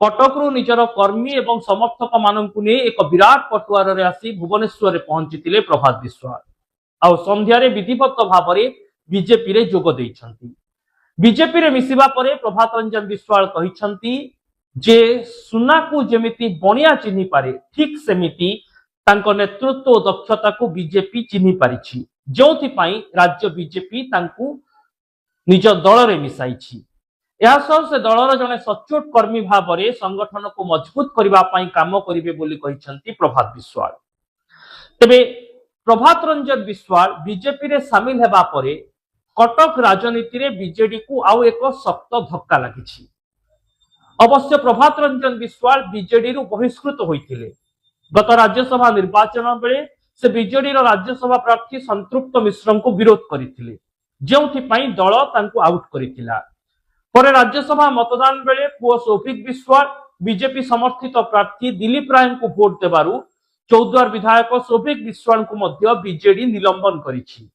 कटकरू निजर कर्मी एवं समर्थक मानू नहीं एक विराट पटुआर आसी भुवनेश्वर पहुंची प्रभात विश्वाल आ संध्यारे विधिवत भाव में बीजेपी रे जोग देइछंती। बीजेपी रे मिसिबा परे प्रभात रंजन विश्वाल कहिछंती जे सुना को जेमिति बनिया चिन्हि पारे ठीक सेमिति तांको नेतृत्व और दक्षता को बीजेपी चिन्हि पारिछि, जोथि पई राज्य बीजेपी तांकु निज दल रे मिसाइछि। यह से दलर जने सचोट कर्मी भाव में संगठन को मजबूत करने काम करेंगे बोली कहिछंती प्रभात विश्वाल। तेबे प्रभात रंजन विश्वाल बीजेपी रे सामिल हेबा परे कटक राजनीति रे बीजेडी को आउ एक शक्त धक्का लगी। अवश्य प्रभात रंजन विश्वाल बीजेडी रु बहिष्कृत होइथिले। गत राज्यसभा निर्वाचन बेले से बीजेडी रो राज्यसभा प्रार्थी संतृप्त मिश्र को विरोध करथिले, जेउथि पई दल तांको आउट करिथिला। पर राज्यसभा मतदान बेले पुओ सौभिक विश्वाल बीजेपी समर्थित प्रार्थी दिलीप राय को भोट देबारु चौद्वार विधायक सौभिक विश्वाल को मध्य बीजेडी निलंबन करिछि।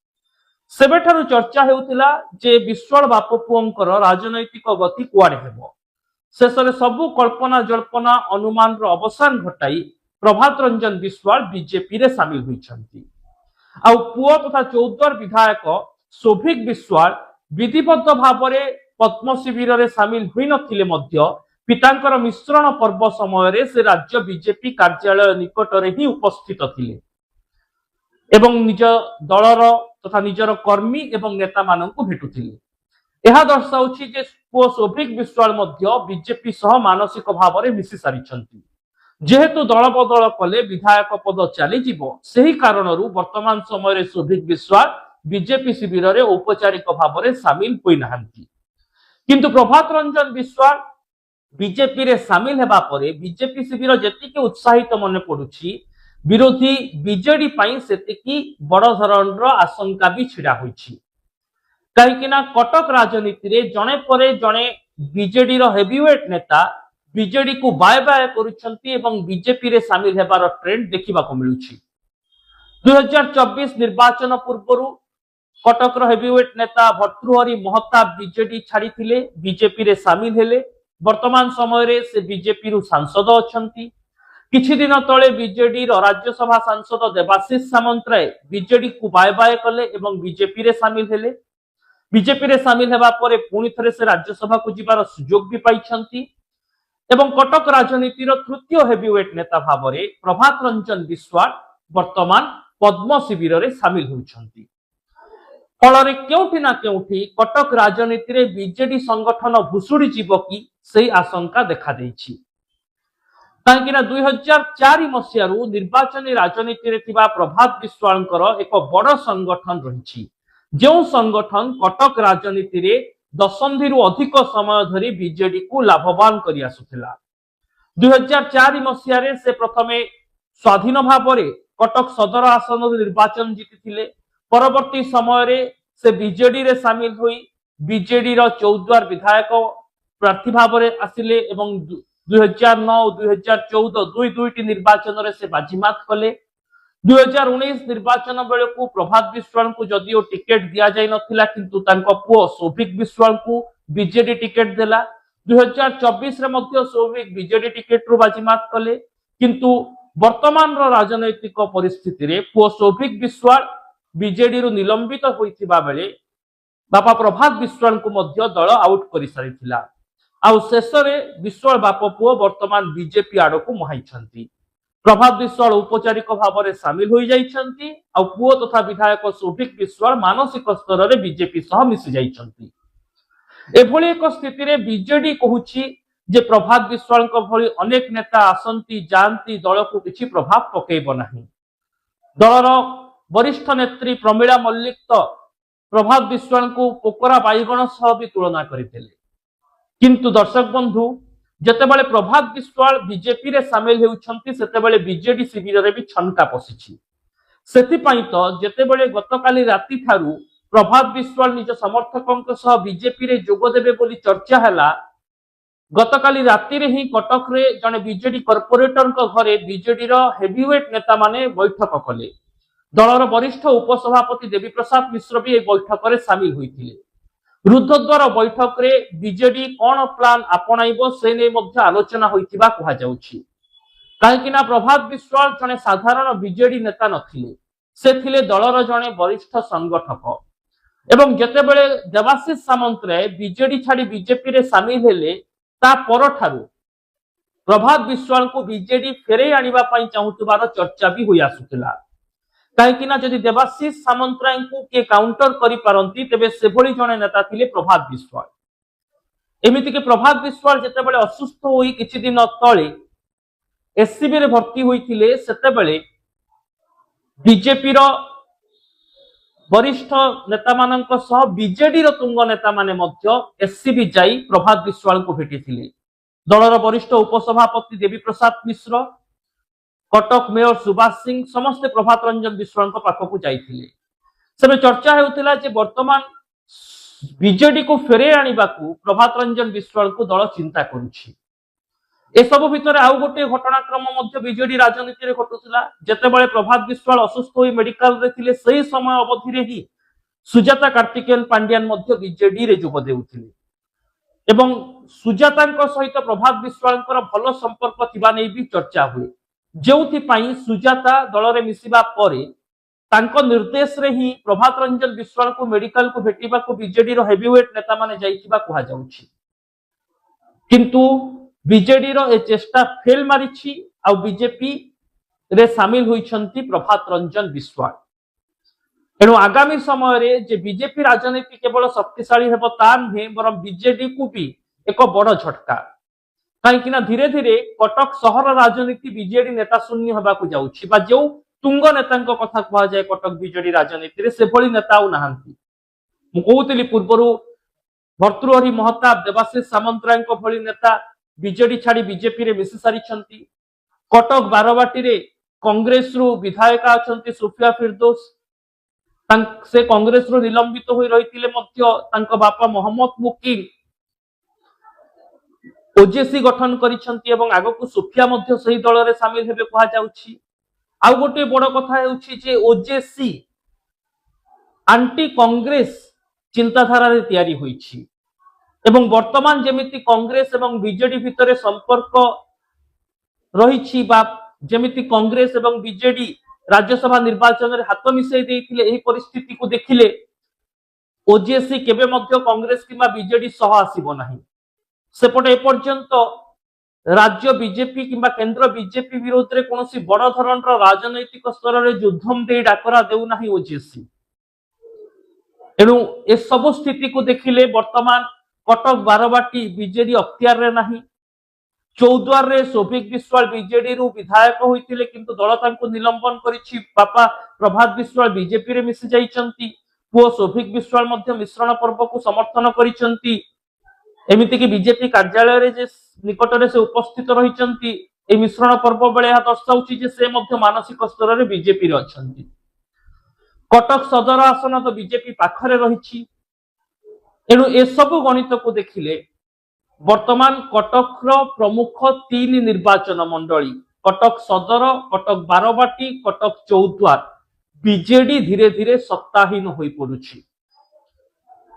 सेबेठारु चर्चा हेउतिला जे विश्वाल बाप पुओंकर राजनैतिक गति कुआडे हेबो। शेषरे सबु कल्पना जल्पना अनुमान रो अवसान घटाई प्रभात रंजन विश्वाल बीजेपी रे सामिल होइछंती। आ पुओ तथा चौद्वार विधायक सौभिक विश्वाल विधिबद्ध भाव में पद्म शिविर रे सामिल हुई नथिले मध्य पितांकर मिश्रण पर्व समय से राज्य बीजेपी कार्यालय निकट रे ही उपस्थित थिले एवं निज दलर तथा निजर कर्मी एवं नेता माननकु भेटुथिले। यह दर्शाउछि जे पुओ सौभिक विश्वाल मध्य बीजेपी सह मानसिक भाव में मिसी सारिछंती। जेहेतु दल बदल कले विधायक पद चली जीवो, सेही कारणरू वर्तमान समय रे सौभिक विश्वाल बीजेपी शिविर रे औपचारिक भाव में सामिल होई नाहंती। किंतु प्रभात रंजन विश्वाल बीजेपी रे सामिल हेबा परे बीजेपी शिविर जेतिके उत्साहित मन पडुछि, विरोधी बीजेडी पई सेतिकी बड़ धरणर आशंका भी छिड़ा होइछि। कहिकिना कटक राजनीति रे जणे परे जणे बीजेडी रो हेवीवेट नेता बीजेडी को बाय बाय करुछंती एवं बीजेपी रे सामिल हेबार ट्रेंड देखिबा को मिलुछि। 2024 निर्वाचन पूर्वरु कटक हेवीवेट नेता भर्तृहरि महताब बीजेडी छाड़ी बीजेपी रे सामिल हेले। वर्तमान समय रे से बीजेपी रु सांसद अछंती। किछि दिन तळे बीजेडी रो राज्यसभा सांसद देवाशीष सामंतराय बीजेडी को बाय बाय कले एवं बीजेपी रे सामिल हेले। बीजेपी रे सामिल हेबा परे पुणी थरे से राज्यसभा को जिबार सुजोग भी पाइछंती एवं कटक राजनीति रो तृतीय हेवीवेट नेता भाव में प्रभात रंजन विश्वाल वर्तमान पद्म शिविर रे सामिल होउछंती। फल केउठी ना केउठी कटक राजनीति रे बीजेडी संगठन भुसुड़ी जीव की सही आशंका देखा देइछि। काहेकिना 2004 मसियारू निर्वाचन राजनीति रे थिबा प्रभात विश्वालंकर एक बड़ संगठन रहिछि, जो संगठन कटक राजनीति रे दशंधिरू अधिक समय धरी बीजेडी को लाभवान करि आसुथिला। 2004 मसियारे से प्रथमे स्वाधीन भाव में कटक सदर आसन निर्वाचन जीतिथिले। परवर्ती समय रे से बीजेडी रे सामिल हुई बीजेडी रो चौद्वार विधायक प्रार्थी भाव में आसिले एवं 2009 2014 दुईटी निर्वाचन रे से बाजीमात कले। 2019 निर्वाचन बेले को प्रभात विश्वाल को जदिओ टिकेट दिया जाय नथिला, किंतु तांको पुओ सौभिक विश्वाल को बीजेडी टिकेट देला। 2024 रे मध्य सौभिक बीजेडी टिकेट रु बाजीमात कले, किंतु वर्तमान रो राजनैतिक परिस्थिति रे पुओ सौभिक विश्वाल बीजेडी रु निलंबित होइथिबा बेले बापा प्रभात विश्वाल को मध्य दल आउट करि सारिथिला। आउ शेषरे विश्वाल बाप पुओ वर्तमान बीजेपी आड़ को मुहाइछंती। प्रभात विश्वाल औपचारिक भाव में सामिल हो जाइछंती आउ पुओ तथा विधायक सौभिक विश्वाल मानसिक स्तर रे बीजेपी सह मिसी जाइछंती। एभली एक स्थिति रे बीजेडी कहूछि जे प्रभात विश्वाल भली अनेक नेता आसंती जानती दल को किछि प्रभाव पकेइब नाही। दलर वरिष्ठ नेत्री प्रमीला मल्लिक तो प्रभात विश्वाल को पोकरा बाईगण सह भी तुलना करथिले, किंतु दर्शक बंधु जेतेबेले प्रभात विश्वाल बीजेपी रे सामिल हेउछंती सेतेबेले बीजेडी शिविर रे भी छनका पसिछि। सेथिपई तो जेतेबेले गतकाली राति ठारू प्रभात विश्वाल निज समर्थकंक सह बीजेपी रे जोग देबे बोली चर्चा हैला, गतकाली राति रे ही कटक रे जने बीजेडी कॉर्पोरेटर घरे बीजेडी रो हेवीवेट नेता माने बैठक कले। दलर वरिष्ठ उपसभापति देवी प्रसाद मिश्र भी बैठक में सामिल होइथिले। रुद्धद्वार बैठक रे बीजेडी कौन प्लान आपणाइबो से नै मध्य आलोचना होइतिबा कहा जाउछि। काहेकि ना प्रभात विश्वाल जने साधारण बीजेडी नेता नथिले, से थिले दलर जने वरिष्ठ संगठक एवं जेतेबेले देवाशीष सामंतराय बीजेडी छाड़ी बीजेपी रे सामिल हेले ता परठारु प्रभात विश्वाल को बीजेडी फेरे आनिबा पई चाहुतबार चर्चा भी होई आसुतिला। काहेकि ना जदि देवाशीष सामंतराय को के काउंटर करि पारंती तेबे सेभली जने नेता थिले प्रभात विश्वाल। एमिति के प्रभात विश्वाल जेतेबेले असुस्थ होई किछि दिन तळे एससीबी रे भर्ती होइथिले सेतेबेले बीजेपी रो वरिष्ठ नेता मानक सह बीजेडी रो तुंग नेता माने मध्य एससीबी जाई प्रभात विश्वाल को भेटिथिले। दलर वरिष्ठ उपसभापति देवी प्रसाद मिश्र, कटक मेयर सुभाष सिंह समस्त प्रभात रंजन विश्वाल पाखक जाइथिले। सेबे चर्चा हेउथिला जे वर्तमान बीजेडी को फेरे आनिबाकू प्रभात रंजन विश्वाल को दल चिंता करुछि। ए सब भितर आउ गोटे घटनाक्रम मध्य बीजेडी राजनीति रे घटुथिला। जेतेबेले प्रभात विश्वाल असुस्थ होई मेडिकल रे थिले सही समय अवधि रे ही सुजाता कार्तिकेयन पांड्यान मध्य बीजेडी रे जोग देउथिले एवं सुजातांक सहित प्रभात विश्वालकर भल संपर्क थिबा नै भी चर्चा हुए, जेउथि पई सुजाता दल रे मिसिबा परे तांको निर्देश रे ही प्रभात रंजन विश्वाल को मेडिकल को भेटिबा को बीजेडी रो हेवीवेट नेता माने जाइथिबा कहा जाउछि। किंतु बीजेडी रो ए चेष्टा फेल मारिछि आ बीजेपी रे शामिल होइछंती प्रभात रंजन विश्वाल। एणु आगामी समय रे जे बीजेपी राजनीति केवल शक्तिशाली हेबो ता नुहे, बरं बीजेडी को भी एक बड़ झटका। कहीं धीरे धीरे कटक सहर राजनीति बीजेडी नेता शून्य होबाकू जाउछि बा जो तुंग नेतांक कथा कहा जाए कटक बीजेडी राजनीति रे सेभली नेता आउ नाहांती। मु कहूतिली पूर्वरु भर्तृहरि महताब, देवाशीष सामंतराय भली नेता बीजेडी छाड़ी बीजेपी रे मिसि सारिछंती। कटक बारवाटी रे कांग्रेस रु विधायिका अछंती सुफिया फिरदौस, से कांग्रेस रु निलंबित होई रहितिले मध्य तांको बापा मोहम्मद मुकीम ओजेसी गठन करिछंती एवं आगकू सुफिया मध्य सही दल रे शामिल हेबे कहा जाउछि। आउ गोटे बड़ कथा हेउछि जे ओजेसी आंटी कांग्रेस चिंताधारा रे तयारी होईछि एवं वर्तमान जेमिति कांग्रेस एवं बीजेडी भितरे संपर्क रहिछि बा जेमिति कांग्रेस एवं बीजेडी राज्यसभा निर्वाचन रे हाथ मिसई देइथिले, एही परिस्थिति को देखिले ओजेसी केबे मध्य कांग्रेस किबा बीजेडी सह आसीबो नाही। सेपटे एपर्यंत राज्य बीजेपी किंबा केंद्र बीजेपी विरोध रे कोनोसी बड़ धरणर राजनैतिक स्तर रे युद्धम दे डाकरा देउ नाही ओजेसी। एणु ए सब स्थिति को देखिले वर्तमान कटक बारवाटी बीजेडी अख्तियार रे नाही। चौद्वार रे सौभिक विश्वाल बीजेडी रु विधायक होइतिले किंतु दल तांको निलंबन करिछि। बापा प्रभात विश्वाल बीजेपी रे मिसि जाइछंती। पुओ सौभिक विश्वाल मध्य मिश्रण पर्व को समर्थन करिछंती। एमिति कि बीजेपी कार्यालय रे जे निकट रे से उपस्थित रहिछंती, ए मिश्रण पर्व बेले हा दर्शाउछि जे से मध्य मानसिक स्तर रे बीजेपी रे अछंती। कटक सदर आसन तो बीजेपी पाखरे रहिछि। एणु ए सब गणित को देखिले वर्तमान कटक प्रमुख 3 निर्वाचन मंडली कटक सदर, कटक बारवाटी, कटक चौद्वार बीजेडी धीरे धीरे सत्ताहीन होई पड़ुछि।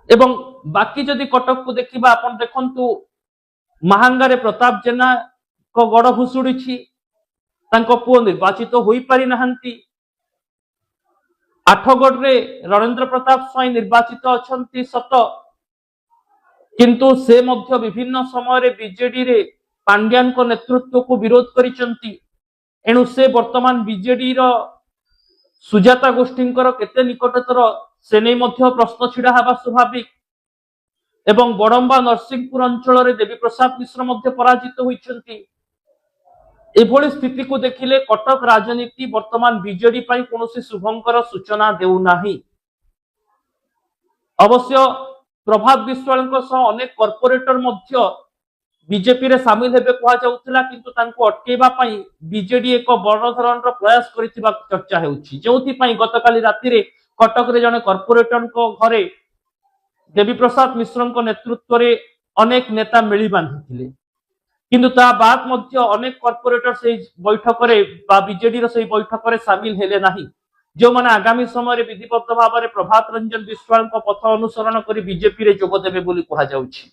एवं बाकी जदि कटक को देखिबा आपण देखंतु महांगा रे प्रताप जेना को गड़ भुसुड़ीछि, तांको पुओ निर्वाचित होई पारि नाहंती। आठगढ़ रे रणेंद्र प्रताप स्वाई निर्वाचित अछंती सत, किंतु से मध्य विभिन्न समय रे बीजेडी रे पांड्यान को नेतृत्व को विरोध करिसंती। एणु से वर्तमान बीजेडी रो सुजाता गोष्ठींकर केते निकटतर से नै मध्य प्रश्न छिड़ा हवा स्वाभाविक। एवं बड़ंबा नरसिंहपुर अंचल रे देवी प्रसाद मिश्र मध्य पराजित होइछंती। एभली स्थिति को देखिले कटक राजनीति वर्तमान बीजेडी पई कोनोसी शुभंकर सूचना देउ नाही। अवश्य प्रभात विश्वाल अनेक कॉर्पोरेटर मध्य बीजेपी रे शामिल हेबे कहा जाउथिला, किंतु तांको अटकेबा पई बीजेडी एक बड़ धरणर प्रयास करिथिबा चर्चा हेउछि। जेउथि पई गतकाली राति रे कटक रे जने कॉर्पोरेटर को घरे देवी प्रसाद मिश्र को नेतृत्व रे अनेक नेता मिली बांधिथिले, किंतु ता बाद मध्य अनेक कॉर्पोरेटर से बैठक रे बा बीजेडी रो से बैठक रे शामिल हेले नाही। जो माने आगामी समय विधिवत भाव में प्रभात रंजन विश्वाल पथ अनुसरण कर बीजेपी रे जोगदेवे बोली कहा जाउछि।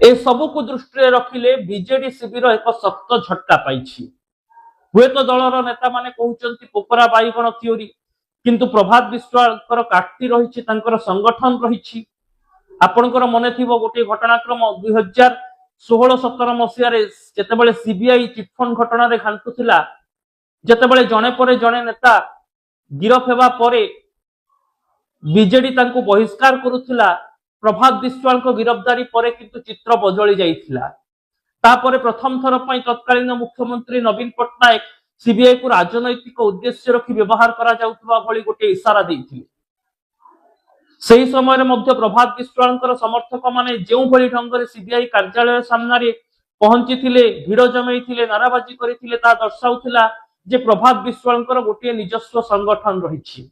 ए सबु को दृष्टि रखिले बीजेडी शिविर एक शक्त झटका पाइछि। हुए तो दलर नेता माने कहउचंती पोकरा बाईगण थियोरी, किंतु प्रभात विश्वाल काटी रही संगठन रही। आपणकर मन थी गोटे घटनाक्रम 2016-17 मसीह जितेबाला सीबीआई चिटफंड घटना घांटुला, जितेबाला जड़े पर जड़े नेता गिरफ हेबा परे बीजेडी तांको बहिष्कार करुथिला। प्रभात विश्वाल को गिरफ्तारी परे किंतु चित्र बदली जाइथिला। तापरे प्रथम थर पई तत्कालीन मुख्यमंत्री नवीन पट्टनायक सीबीआई को राजनैतिक उद्देश्य रखी व्यवहार करा जाउथबा भली गोटे इशारा देइथिले। सही समय मध्य प्रभात विश्वाल समर्थक माने जेउ भली ढंग सीबीआई कार्यालय सामने पहुंची भिड़ जमई नाराबाजी करथिले, ता दर्शाउथिला जे प्रभात विश्वाल गोटे निजस्व संगठन रही।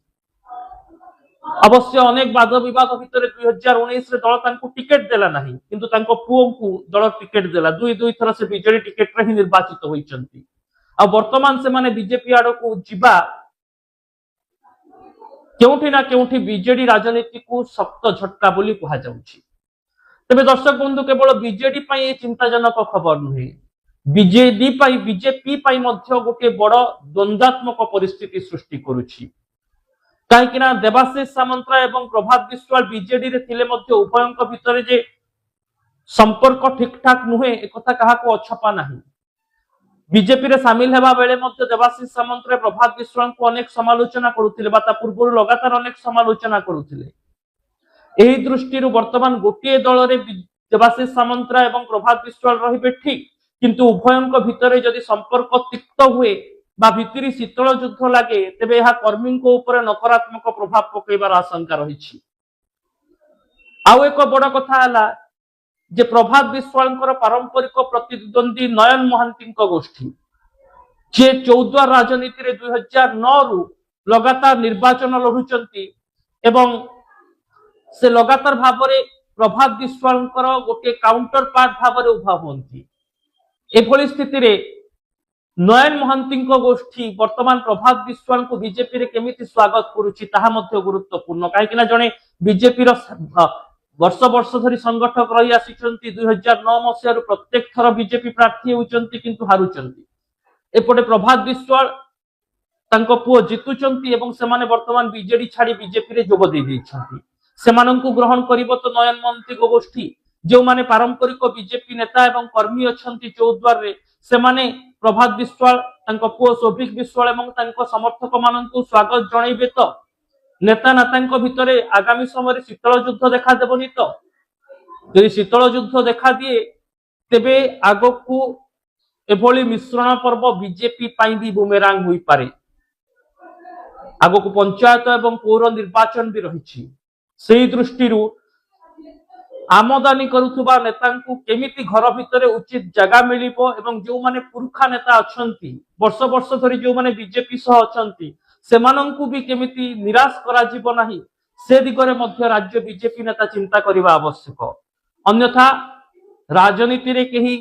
अवश्य अनेक वाद विवाद भितर 2019 रे दल तांको टिकेट देला नाही, किंतु तांको पुओ को दल टिकेट देला। दुई थर से बीजेडी टिकेट रे ही निर्वाचित होइचंती। आ वर्तमान से माने बीजेपी आड़ को जिबा केउठी ना केउठी बीजेडी राजनीति को शक्त झटका बोली कहा जाउछि। तबे दर्शक बंधु केवल बीजेडी पई चिंताजनक खबर नुहे, बीजेपी पई मध्य गोटे बड़ द्वंद्वात्मक परिस्थिति सृष्टि करुछि। कहीं देवाशीष सामंतराय एवं प्रभात विश्वाल बीजेडी रे थिले मध्य उभयंक भितर जे संपर्क ठीक ठाक नुहे एकथा काहाको अछपा नाही। बीजेपी रे शामिल हेबा बेले मध्य देवाशीष सामंतराय प्रभात विश्वाल को अनेक समालोचना करुथिले, बा ता पूर्व लगातार अनेक समालोचना करुथिले। एही दृष्टिरु वर्तमान गोटे दल रे देवाशीष सामंतराय एवं प्रभात विश्वाल रहिबे ठीक, किंतु उभयंक भितर जदि संपर्क तिक्त हुए बा भितरी शीतल युद्ध लगे, तेबे यह कर्मी को ऊपर नकारात्मक प्रभाव पकईबार आशंका रही। आउ एक बड़ कथा है जे प्रभात विश्वाल पारंपरिक प्रतिद्वंदी नयन महांती गोष्ठी जे चौद्वार राजनीति रे 2009 रु लगातार निर्वाचन लड़ुचंती एवं से लगातार भाव में प्रभात विश्वाल गोटे काउंटर पार्ट भाव में उभा होती। एभली स्थिति रे नयन महांती गोष्ठी वर्तमान प्रभात विश्वाल को बीजेपी रे केमिति स्वागत करुछि ताहा मध्य गुरुत्वपूर्ण। कहीं जड़े बीजेपी वर्ष वर्ष धरी संगठक रही आसिचंती। 2009 मसीह प्रत्येक थर बीजेपी प्रार्थी होउचंती किंतु हारुचंती। एपटे प्रभात विश्वाल तांको पुओ जितुचंती एवं सेमाने वर्तमान बीजेडी छाड़ी बीजेपी रे जोग दे दैछंती। सेमानंकु ग्रहण करिवो तो नयन महांती गोष्ठी जो माने पारंपरिक बीजेपी नेता एवं कर्मी अछंती चौद्वार रे, सेमाने प्रभात विश्वाल तांको पुओ सौभिक विश्वाल एवं तांको समर्थक मानंकु स्वागत जणाइबे तो नेता नेता भितर आगामी समय शीतल युद्ध देखा देबनी। तो यदि शीतल युद्ध देखा दिए तेबे आगकू एभली मिश्रण पर्व बीजेपी पाई भी बुमेरांग होई पारे। आगकू पंचायत एवं पौर निर्वाचन भी रही। सेही दृष्टिरु आमदानी करुथुबा नेतांकु केमिति घर भितर उचित जगह मिलिबो एवं जो माने पुरखा नेता अछंती वर्ष वर्ष धरी जो माने बीजेपी सह अछंती सेमानंकु भी केमिति निराश करा जीवो नाही, से दिगरे मध्य राज्य बीजेपी नेता चिंता करिबा आवश्यक। अन्यथा राजनीति रे केही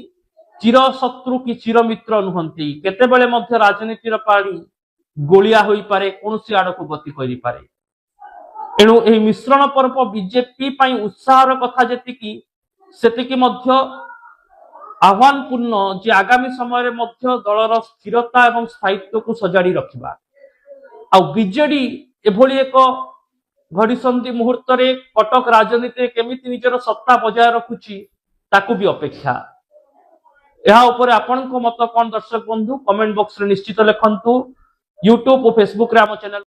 चिर शत्रु कि चिर मित्र नुहंती, केतेबेले मध्य राजनीति रो पाड़ी गोलिया होई पारे, कोनोसी आडको गति करि पारे। एणु एही मिश्रण पर्व बीजेपी पई उत्साहर कथा जेतिकी सेतिकी मध्य आह्वानपूर्ण जे आगामी समय मध्य दलर स्थिरता एवं स्थायित्व को सजाड़ी रखिबा। आ बीजेडी एभली एक घड़ीसंधि मुहूर्त रे कटक राजनीति केमिति निजर सत्ता बजाय रखुची ताकू भी अपेक्षा। यह ऊपर आपनको मत कोन दर्शक बंधु कमेंट बॉक्स रे निश्चित लिखंतु। यूट्यूब और फेसबुक रे आम चैनल